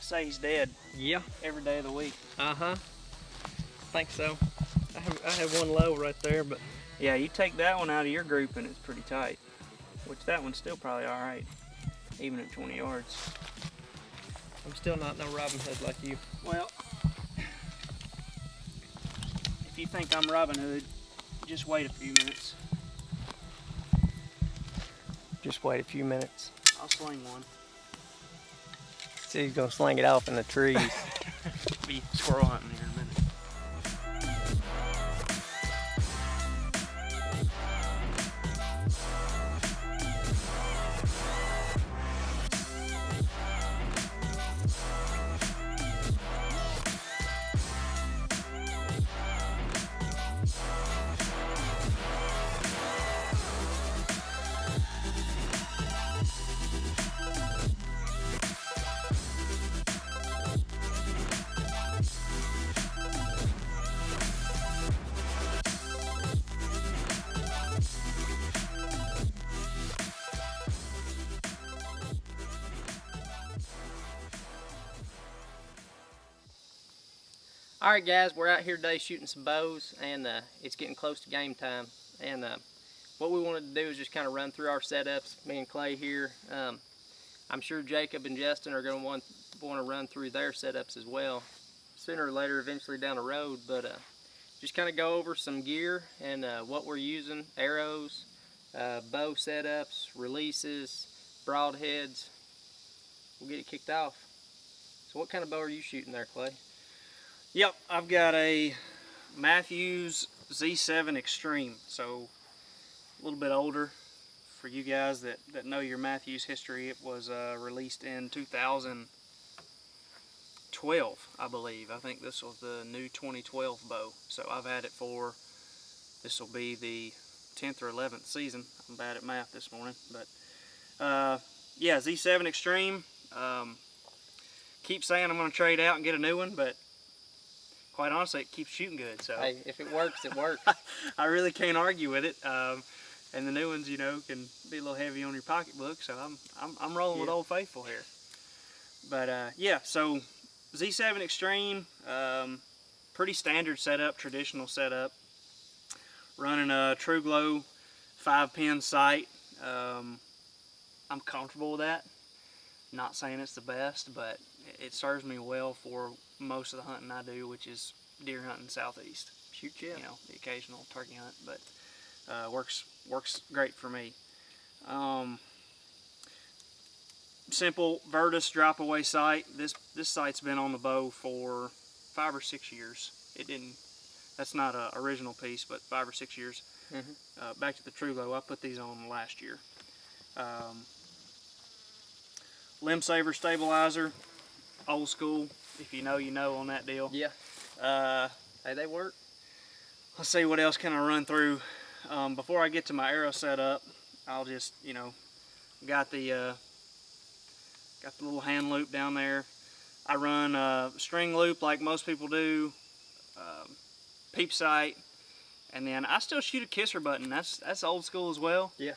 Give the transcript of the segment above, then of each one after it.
say he's dead. Yeah. Every day of the week. I think so. I have one low right there, but yeah, you take that one out of your group and it's pretty tight. Which that one's still probably all right, even at 20 yards. I'm still not no Robin Hood like you. Well, if you think I'm Robin Hood, just wait a few minutes. Just wait a few minutes. I'll sling one. See, he's gonna sling it off in the trees. Be squirrel hunting here in a minute. Alright guys, we're out here today shooting some bows, and it's getting close to game time. And what we wanted to do is just kind of run through our setups, me and Clay here. I'm sure Jacob and Justin are going to want to run through their setups as well, sooner or later, eventually down the road. But just kind of go over some gear and what we're using, arrows, bow setups, releases, broadheads. We'll get it kicked off. So what kind of bow are you shooting there, Clay? Yep, I've got a Matthews Z7 Extreme, so a little bit older. For you guys that know your Matthews history, it was released in 2012, I believe. I think this was the new 2012 bow. So I've had it for, this will be the 10th or 11th season. I'm bad at math this morning, but yeah, Z7 Extreme. Keep saying I'm going to trade out and get a new one, but quite honestly, it keeps shooting good. So hey, if it works, it works. I really can't argue with it. And the new ones, you know, can be a little heavy on your pocketbook. So I'm rolling with Old Faithful here. But yeah, so Z7 Extreme, pretty standard setup, traditional setup. Running a True Glow 5-pin sight. I'm comfortable with that. Not saying it's the best, but it serves me well for most of the hunting I do, which is deer hunting southeast. Shoot, yeah. You know, the occasional turkey hunt, but works great for me. Simple Vertus drop away sight. This sight's been on the bow for 5 or 6 years. That's not an original piece, but 5 or 6 years. Back to the True Glow, I put these on last year. Limb Saver stabilizer, old school. If you know, you know on that deal. Yeah. Hey, they work. Let's see, what else can I run through? Before I get to my arrow setup, I'll just, you know, got the little hand loop down there. I run a string loop like most people do, peep sight, and then I still shoot a kisser button. That's old school as well. Yeah.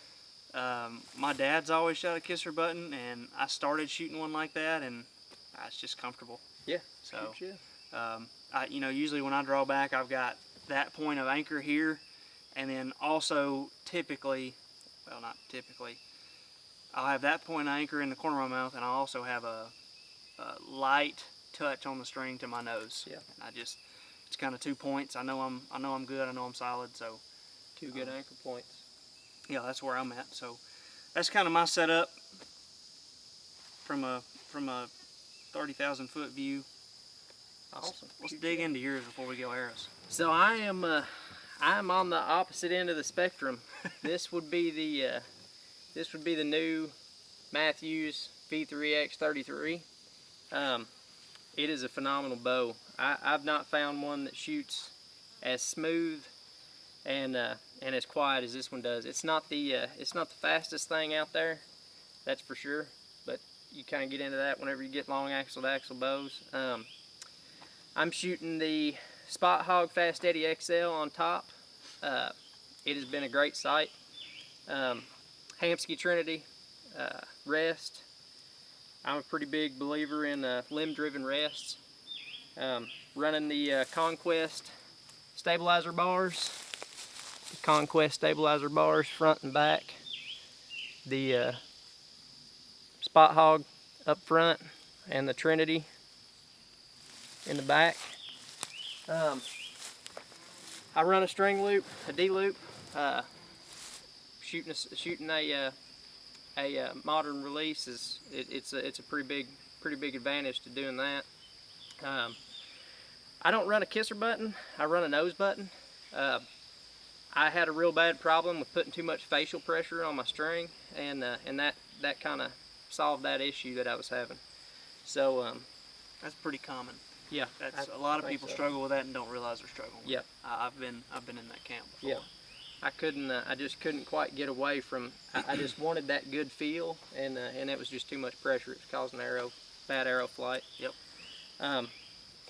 My dad's always shot a kisser button, and I started shooting one like that, and it's just comfortable. Yeah. So, shoot, yeah. you know, usually when I draw back, I've got that point of anchor here, and then also typically, well, not typically, I'll have that point of anchor in the corner of my mouth, and I'll also have a light touch on the string to my nose. Yeah. And it's kind of 2 points. I know I'm good. I know I'm solid. So, 2 good anchor points. Yeah, that's where I'm at. So, that's kind of my setup from a 30,000 foot view. Awesome. Let's dig into yours before we go arrows. So I'm on the opposite end of the spectrum. This would be the new Matthews V3X33. It is a phenomenal bow. I've not found one that shoots as smooth and as quiet as this one does. It's not the fastest thing out there, that's for sure. But you kind of get into that whenever you get long axle to axle bows. I'm shooting the Spot Hog Fast Eddie XL on top. It has been a great sight. Hamsky Trinity, rest. I'm a pretty big believer in limb-driven rests. Running the Conquest stabilizer bars. The Conquest stabilizer bars front and back. The Spot Hog up front and the Trinity in the back. I run a string loop, a D loop, shooting a modern release it's a pretty big advantage to doing that. I don't run a kisser button, I run a nose button. I had a real bad problem with putting too much facial pressure on my string, and that kind of solved that issue that I was having. So that's pretty common. Yeah, that's a lot of people struggle with that and don't realize they're struggling. Yeah, I've been in that camp before. Yeah, I just couldn't quite get away from. I just wanted that good feel, and it was just too much pressure. It was causing bad arrow flight. Yep.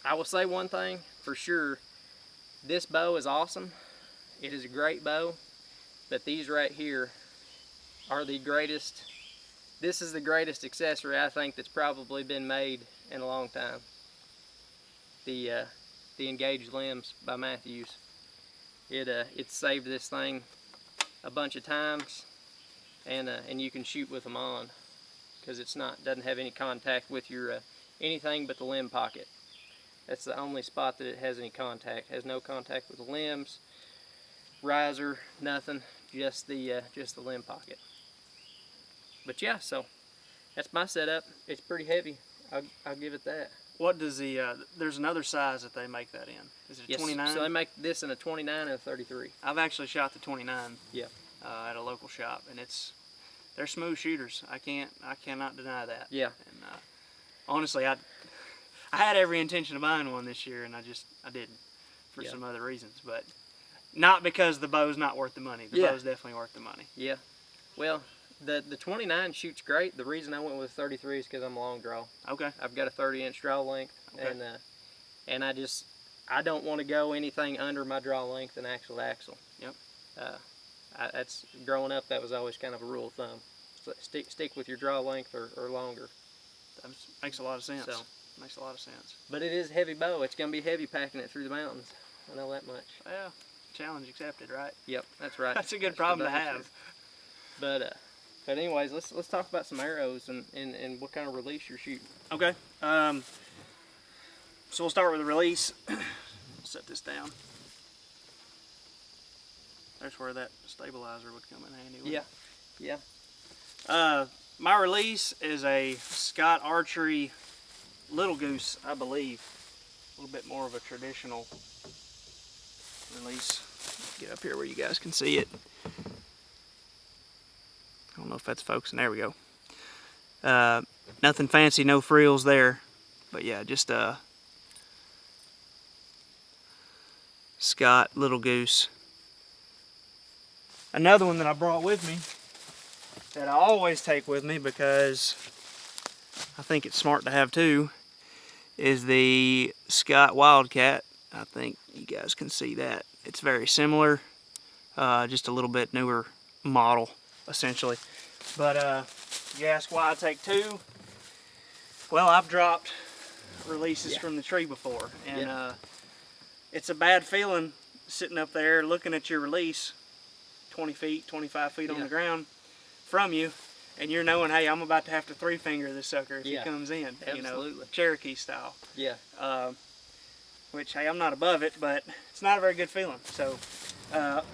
I will say one thing for sure. This bow is awesome. It is a great bow, but these right here are the greatest. This is the greatest accessory I think that's probably been made in a long time. The engaged limbs by Matthews. It saved this thing a bunch of times, and you can shoot with them on, because doesn't have any contact with your anything but the limb pocket. That's the only spot that it has any contact. It has no contact with the limbs, riser, nothing, just the limb pocket. But yeah, so that's my setup. It's pretty heavy. I'll give it that. What does there's another size that they make that in. Is it a 29? So they make this in a 29 and a 33. I've actually shot the 29 yeah. At a local shop, and they're smooth shooters. I cannot deny that. Yeah. And honestly, I had every intention of buying one this year, and I didn't for some other reasons, but not because the bow's not worth the money. The bow's definitely worth the money. Yeah. Well, the 29 shoots great. The reason I went with 33 is because I'm a long draw. Okay. I've got a 30-inch draw length, and I don't want to go anything under my draw length and actual axle. Yep. That's growing up. That was always kind of a rule of thumb. So stick with your draw length or longer. That makes a lot of sense. So, makes a lot of sense. But it is a heavy bow. It's gonna be heavy packing it through the mountains. I know that much. Well, challenge accepted, right? Yep, that's right. That's a good problem to have. But anyways, let's talk about some arrows and what kind of release you're shooting. Okay. So we'll start with the release. Set this down. There's where that stabilizer would come in handy. Yeah. My release is a Scott Archery Little Goose, I believe. A little bit more of a traditional release. Get up here where you guys can see it. I don't know if that's focusing. There we go. Nothing fancy, no frills there. But yeah, just a Scott Little Goose. Another one that I brought with me, that I always take with me because I think it's smart to have too, is the Scott Wildcat. I think you guys can see that. It's very similar, just a little bit newer model, essentially. But you ask why I take two? Well, I've dropped releases from the tree before, and it's a bad feeling sitting up there looking at your release 20 feet, 25 feet on the ground from you, and you're knowing, hey, I'm about to have to three-finger this sucker if he comes in. Absolutely. You know, Cherokee style. Yeah. Which, hey, I'm not above it, but it's not a very good feeling. So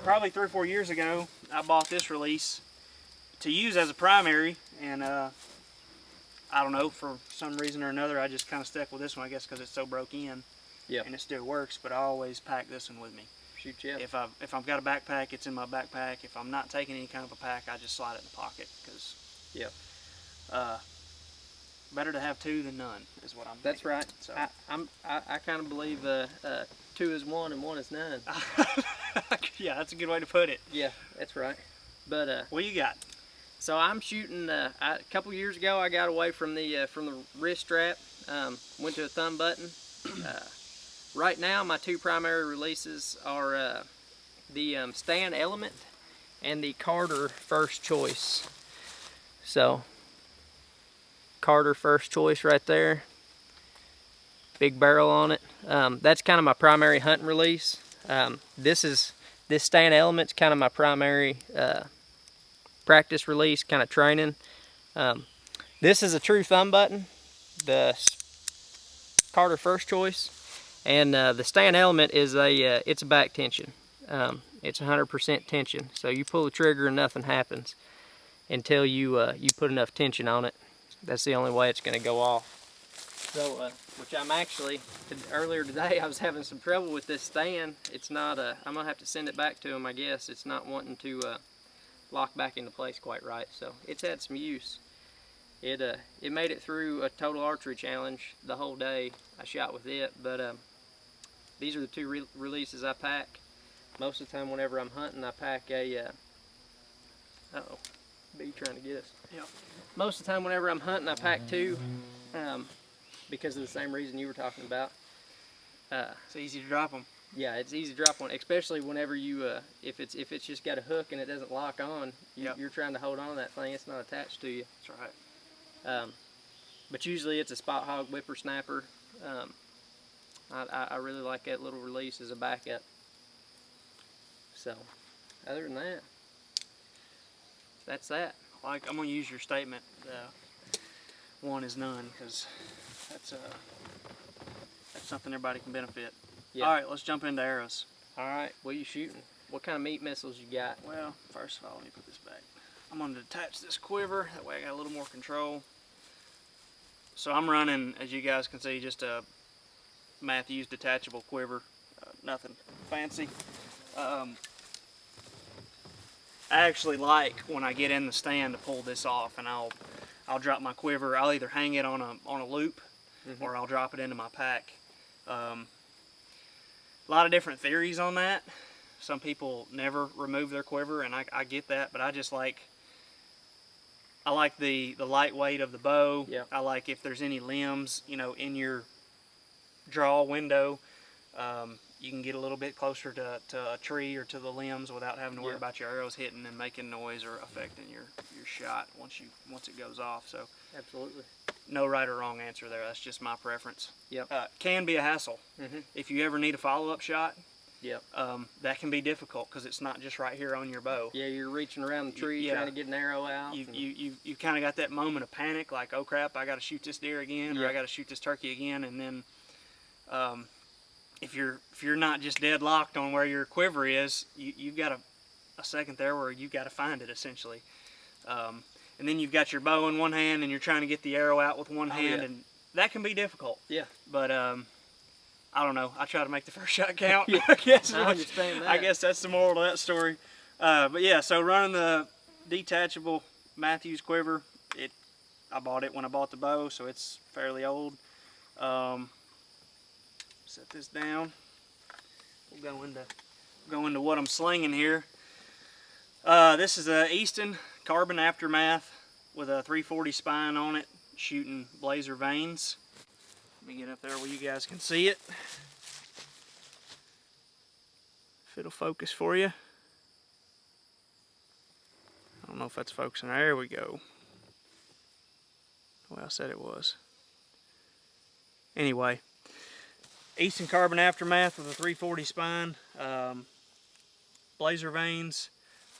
probably 3 or 4 years ago, I bought this release to use as a primary, and I don't know, for some reason or another, I just kind of stuck with this one, I guess because it's so broke in. Yeah. And it still works, but I always pack this one with me. Shoot, yeah. If I've got a backpack, it's in my backpack. If I'm not taking any kind of a pack, I just slide it in the pocket, because better to have two than none is what I'm thinking. That's right. So I kind of believe 2 is 1 and 1 is none. yeah, that's a good way to put it. Yeah, that's right. But what you got? So I'm shooting. A couple years ago, I got away from the wrist strap. Went to a thumb button. Right now, my 2 primary releases are the Stan Element and the Carter First Choice. So Carter first choice right there. Big barrel on it. That's kind of my primary hunting release. This stand element's kind of my primary practice release, kind of training. This is a true thumb button, the Carter first choice, and the stand element is it's a back tension. It's 100% tension, so you pull the trigger and nothing happens until you put enough tension on it. That's the only way it's going to go off. So, which I'm actually, earlier today I was having some trouble with this stand. It's not, I'm going to have to send it back to them, I guess. It's not wanting to lock back into place quite right, so it's had some use. It made it through a total archery challenge the whole day. I shot with it, but these are the two releases I pack. Most of the time whenever I'm hunting, I pack a, uh-oh, bee trying to get us. Yep. Most of the time whenever I'm hunting, I pack two, because of the same reason you were talking about. It's easy to drop them. Yeah, it's easy to drop one, especially whenever you, if it's just got a hook and it doesn't lock on, you're trying to hold on to that thing, it's not attached to you. That's right. But usually it's a spot hog whippersnapper. I really like that little release as a backup. So, other than that, that's that. I'm going to use your statement, one is none, because that's something everybody can benefit. Yeah. All right, let's jump into arrows. All right, what are you shooting? What kind of meat missiles you got? Well, first of all, let me put this back. I'm going to detach this quiver, that way I got a little more control. So I'm running, as you guys can see, just a Matthews detachable quiver, nothing fancy. I actually like when I get in the stand to pull this off, and I'll drop my quiver. I'll either hang it on a loop, or I'll drop it into my pack. A lot of different theories on that. Some people never remove their quiver, and I get that, but I like the lightweight of the bow. Yep. I like if there's any limbs, in your draw window, you can get a little bit closer to a tree or to the limbs without having to worry about your arrows hitting and making noise or affecting your shot once it goes off. So absolutely, no right or wrong answer there. That's just my preference. Yep. Can be a hassle. If you ever need a follow-up shot, yep. That can be difficult because it's not just right here on your bow. Yeah, you're reaching around the tree trying to get an arrow out. You kind of got that moment of panic, like, oh crap, I got to shoot this deer again, or I got to shoot this turkey again, and then if you're not just dead locked on where your quiver is, you've got a second there where you've got to find it essentially. And then you've got your bow in one hand and you're trying to get the arrow out with one hand, and that can be difficult. Yeah. But I don't know. I try to make the first shot count. Yeah, I guess I understand that. I guess that's the moral of that story. But yeah, so running the detachable Matthews quiver, I bought it when I bought the bow, so it's fairly old. Set this down. We'll go into what I'm slinging here. This is a Easton Carbon Aftermath with a 340 spine on it, shooting blazer vanes. Let me get up there where you guys can see it. If it'll focus for you. I don't know if that's focusing. There we go. Well, I said it was. Anyway, Easton Carbon Aftermath with a 340 spine, blazer vanes.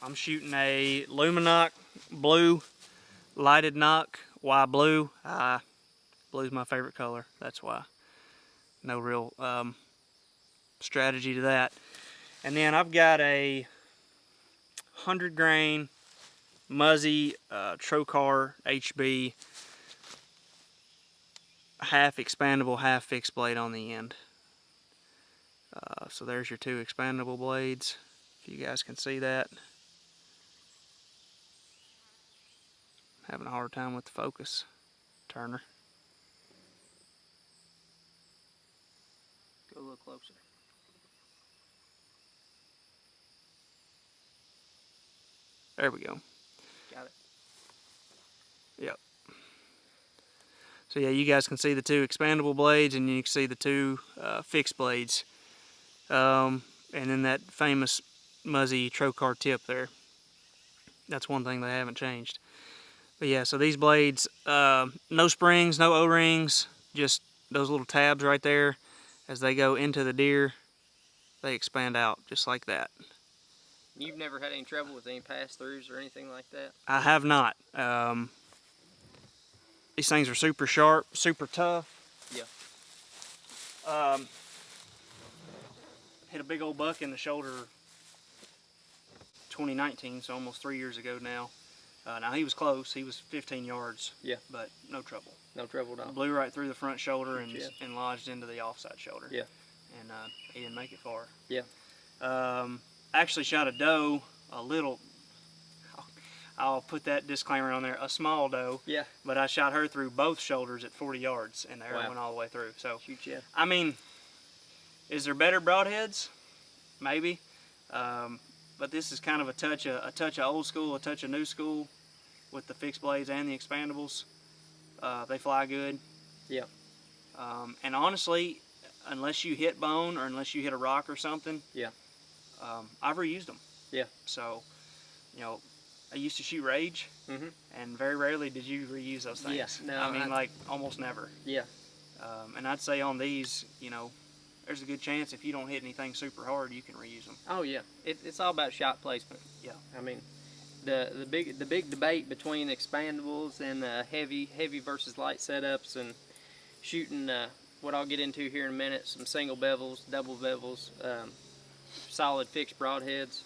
I'm shooting a Luminoc blue lighted knock. Why blue? Blue's my favorite color, that's why. No real strategy to that. And then I've got a 100 grain Muzzy Trocar HB, half expandable, half fixed blade on the end. So there's your two expandable blades, if you guys can see that. Having a hard time with the focus, Turner. Go a little closer. There we go. Got it. Yep. So yeah, you guys can see the two expandable blades, and you can see the two fixed blades. And then that famous Muzzy Trocar tip there. That's one thing they haven't changed. But yeah, so these blades, no springs, no O-rings, just those little tabs right there. As they go into the deer, they expand out just like that. You've never had any trouble with any pass-throughs or anything like that? I have not. These things are super sharp, super tough. Yeah. Hit a big old buck in the shoulder 2019, so almost 3 years ago now. Now he was close, he was 15 yards, Yeah. but no trouble. No trouble at all. Blew right through the front shoulder Yeah. and lodged into the offside shoulder. Yeah. And he didn't make it far. Yeah. Actually shot a doe, a little, I'll put that disclaimer on there, a small doe. Yeah. But I shot her through both shoulders at 40 yards, and the arrow Wow. went all the way through. So, Shoot, yeah. I mean, is there better broadheads? Maybe. But this is kind of a touch of old school, a touch of new school with the fixed blades and the expandables. They fly good. Yeah. And honestly, unless you hit bone or unless you hit a rock or something, yeah, I've reused them. Yeah. So, you know, I used to shoot Rage, Mm-hmm. and very rarely did you reuse those things. Yeah, no, I mean, like almost never. Yeah. And I'd say on these, you know, there's a good chance if you don't hit anything super hard, you can reuse them. Oh yeah, it's all about shot placement. Yeah. I mean, the big debate between expandables and heavy versus light setups and shooting what I'll get into here in a minute, some single bevels, double bevels, solid fixed broadheads,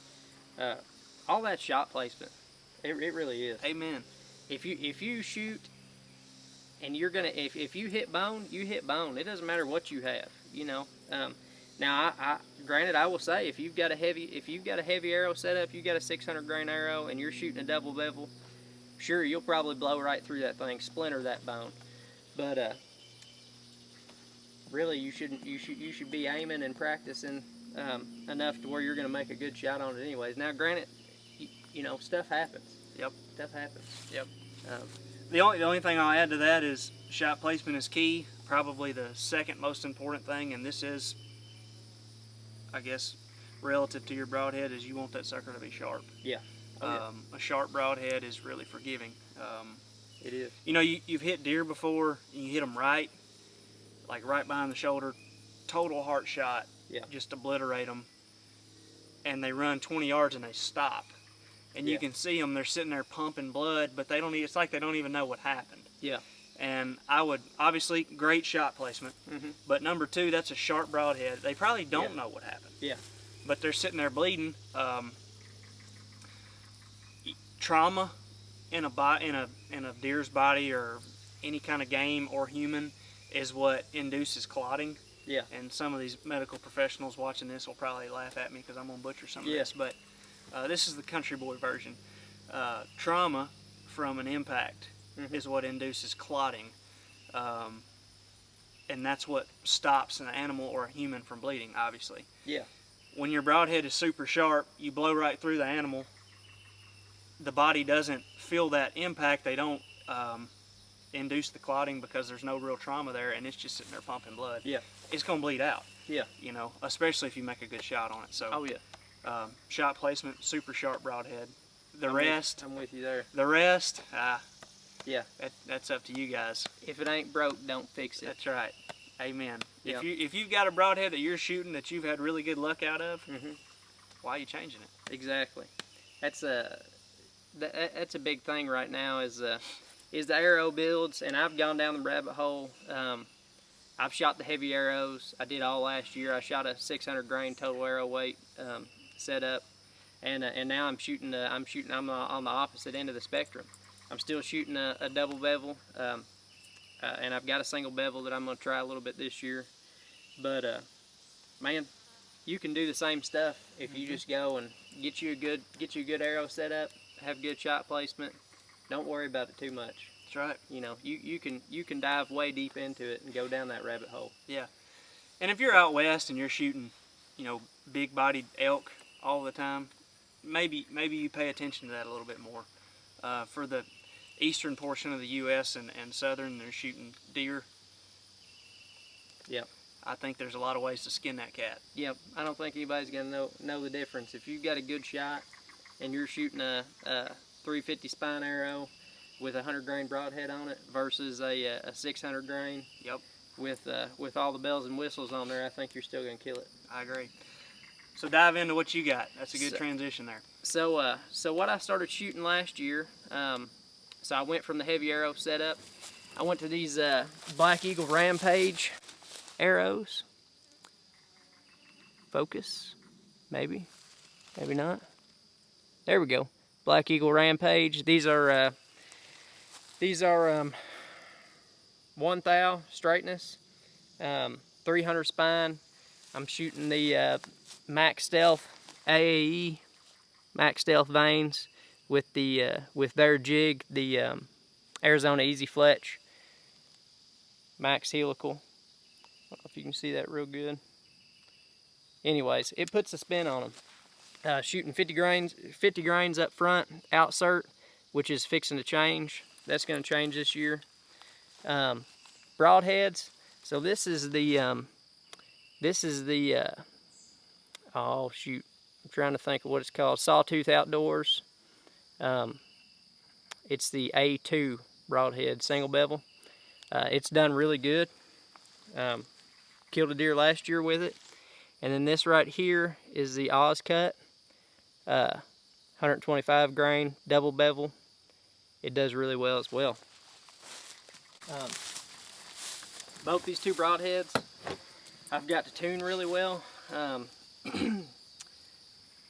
all that shot placement. It really is. Amen. If you shoot and you're gonna if you hit bone, you hit bone. It doesn't matter what you have, you know. Now, I granted, I will say if you've got a heavy arrow setup, you got a 600 grain arrow, and you're shooting a double bevel, sure, you'll probably blow right through that thing, splinter that bone. But really, you should be aiming and practicing enough to where you're going to make a good shot on it, anyways. Now, granted, you know, stuff happens. Yep. Stuff happens. Yep. The only thing I'll add to that is shot placement is key. Probably the second most important thing, and this is, I guess, relative to your broadhead, is you want that sucker to be sharp. Yeah. Oh, yeah. A sharp broadhead is really forgiving. It is. You know, you've hit deer before, and you hit them right, like right behind the shoulder, total heart shot, Yeah. just obliterate them, and they run 20 yards and they stop. And you Yeah. can see them, they're sitting there pumping blood, but it's like they don't even know what happened. Yeah. And I would, obviously, great shot placement, Mm-hmm. but number two, that's a sharp broadhead. They probably don't Yeah. know what happened. Yeah. But they're sitting there bleeding. Trauma in a deer's body or any kind of game or human is what induces clotting. Yeah. And some of these medical professionals watching this will probably laugh at me because I'm going to butcher some of Yeah. this. But this is the country boy version. Trauma from an impact Mm-hmm. is what induces clotting. And that's what stops an animal or a human from bleeding, obviously. Yeah. When your broadhead is super sharp, you blow right through the animal. The body doesn't feel that impact. They don't induce the clotting because there's no real trauma there, and it's just sitting there pumping blood. Yeah. It's going to bleed out. Yeah. You know, especially if you make a good shot on it. So, Oh yeah. shot placement, super sharp broadhead. I'm with you there. The rest, Yeah. that's up to you guys. If it ain't broke, don't fix it. That's right. Amen. Yep. If you've got a broadhead that you're shooting that you've had really good luck out of, Mm-hmm. why are you changing it? Exactly. That's a big thing right now is the arrow builds, and I've gone down the rabbit hole. I've shot the heavy arrows. I did all last year. I shot a 600 grain total arrow weight setup, and now I'm shooting. I'm on the opposite end of the spectrum. I'm still shooting a double bevel, and I've got a single bevel that I'm gonna try a little bit this year. But man, you can do the same stuff if you just go and get you a good arrow setup, have good shot placement. Don't worry about it too much. That's right. You know, you can dive way deep into it and go down that rabbit hole. Yeah. And if you're out west and you're shooting, you know, big-bodied elk all the time, maybe you pay attention to that a little bit more. For the eastern portion of the U.S. and southern, they're shooting deer. Yep. I think there's a lot of ways to skin that cat. Yep. I don't think anybody's gonna know the difference. If you've got a good shot and you're shooting a 350 spine arrow with a 100 grain broadhead on it versus a 600 grain. Yep. With all the bells and whistles on there, I think you're still gonna kill it. I agree. So dive into what you got. That's a good transition there. So what I started shooting last year, so I went from the heavy arrow setup. I went to these Black Eagle Rampage arrows. Focus, maybe not. There we go. Black Eagle Rampage. These are 1 thou straightness, 300 spine. I'm shooting the Max Stealth AAE Max Stealth vanes with their jig, the Arizona Easy Fletch Max Helical. I don't know if you can see that real good. Anyways, it puts a spin on them. Shooting 50 grains up front, outsert, which is fixing to change. That's going to change this year. Broadheads. So this is the oh shoot, I'm trying to think of what it's called. Sawtooth Outdoors. It's the A2 broadhead single bevel. It's done really good. Killed a deer last year with it. And then this right here is the Oz Cut, 125 grain double bevel. It does really well as well. Both these two broadheads I've got to tune really well.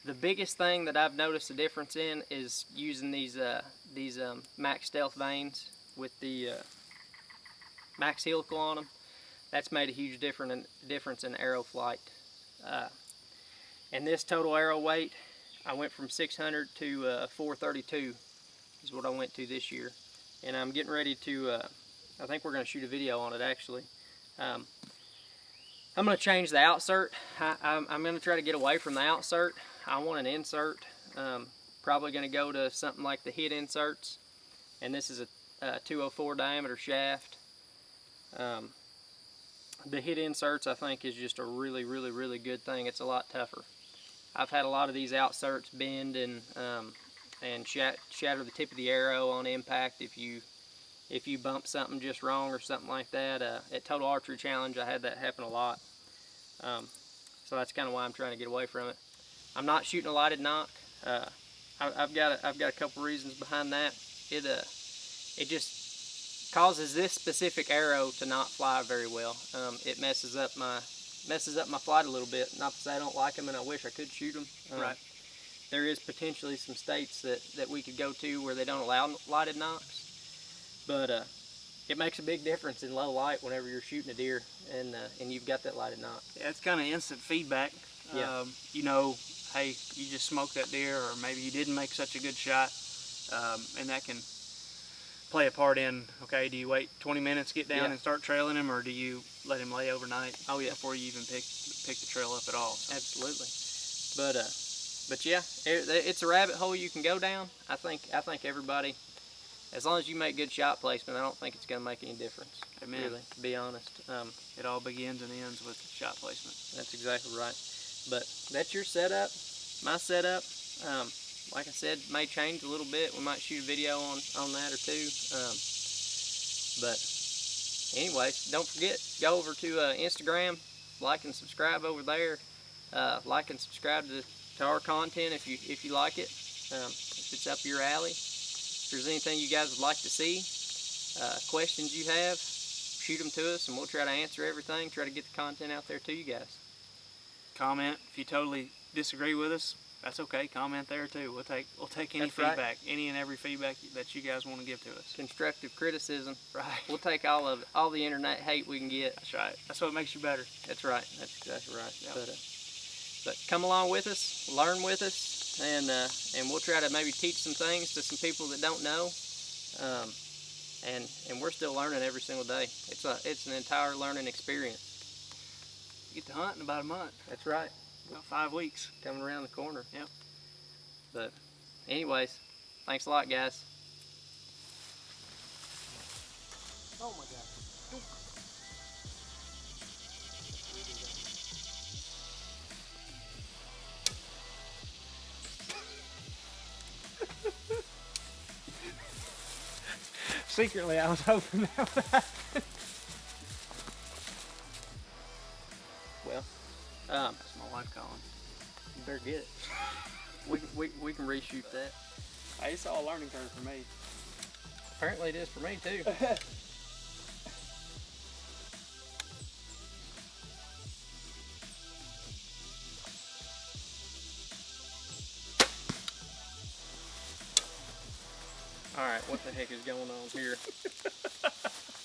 The biggest thing that I've noticed a difference in is using these Max Stealth vanes with the Max Helical on them. That's made a huge difference in arrow flight. And this total arrow weight, I went from 600 to 432 is what I went to this year. And I'm getting ready to, I think we're going to shoot a video on it actually. I'm going to change the outsert. I'm going to try to get away from the outsert. I want an insert. Probably going to go to something like the hit inserts. And this is a 204 diameter shaft. The hit inserts I think is just a really good thing. It's a lot tougher. I've had a lot of these outserts bend and shatter the tip of the arrow on impact if you bump something just wrong or something like that. At Total Archery Challenge I had that happen a lot. So that's kind of why I'm trying to get away from it. I'm not shooting a lighted knock. I've got a couple reasons behind that. It just causes this specific arrow to not fly very well. It messes up my flight a little bit. Not to say I don't like them and I wish I could shoot them. Right. There is potentially some states that we could go to where they don't allow lighted knocks, but it makes a big difference in low light whenever you're shooting a deer and you've got that lighted knock. Yeah, it's kind of instant feedback. Yeah. You know, hey, you just smoked that deer, or maybe you didn't make such a good shot, and that can play a part in, okay, do you wait 20 minutes, get down and start trailing him, or do you let him lay overnight before you even pick the trail up at all? So. Absolutely. But yeah, it's a rabbit hole you can go down. I think everybody, as long as you make good shot placement, I don't think it's going to make any difference. Amen. Really, to be honest. It all begins and ends with shot placement. That's exactly right. But that's your setup. My setup. Like I said, may change a little bit. We might shoot a video on that or two. But anyways, don't forget, go over to Instagram, like and subscribe over there. Like and subscribe to our content if you like it. If it's up your alley. If there's anything you guys would like to see, questions you have, shoot them to us and we'll try to answer everything. Try to get the content out there to you guys. Comment if you totally disagree with us. That's okay. Comment there too. We'll take any feedback, any and every feedback that you guys want to give to us. Constructive criticism. Right. We'll take all of it, all the internet hate we can get. That's right. That's what makes you better. That's right. That's exactly right. Yep. But come along with us, learn with us, and we'll try to maybe teach some things to some people that don't know. And we're still learning every single day. It's an entire learning experience. You get to hunt in about a month. That's right. About 5 weeks. Coming around the corner. Yep. But anyways, thanks a lot, guys. Oh my God. Secretly, I was hoping that would happen. Well, That's my wife calling. you better get it. We can reshoot that. Hey, it's all a learning curve for me. Apparently it is for me too. Alright, what the heck is going on here?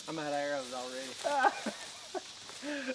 I'm out of arrows already.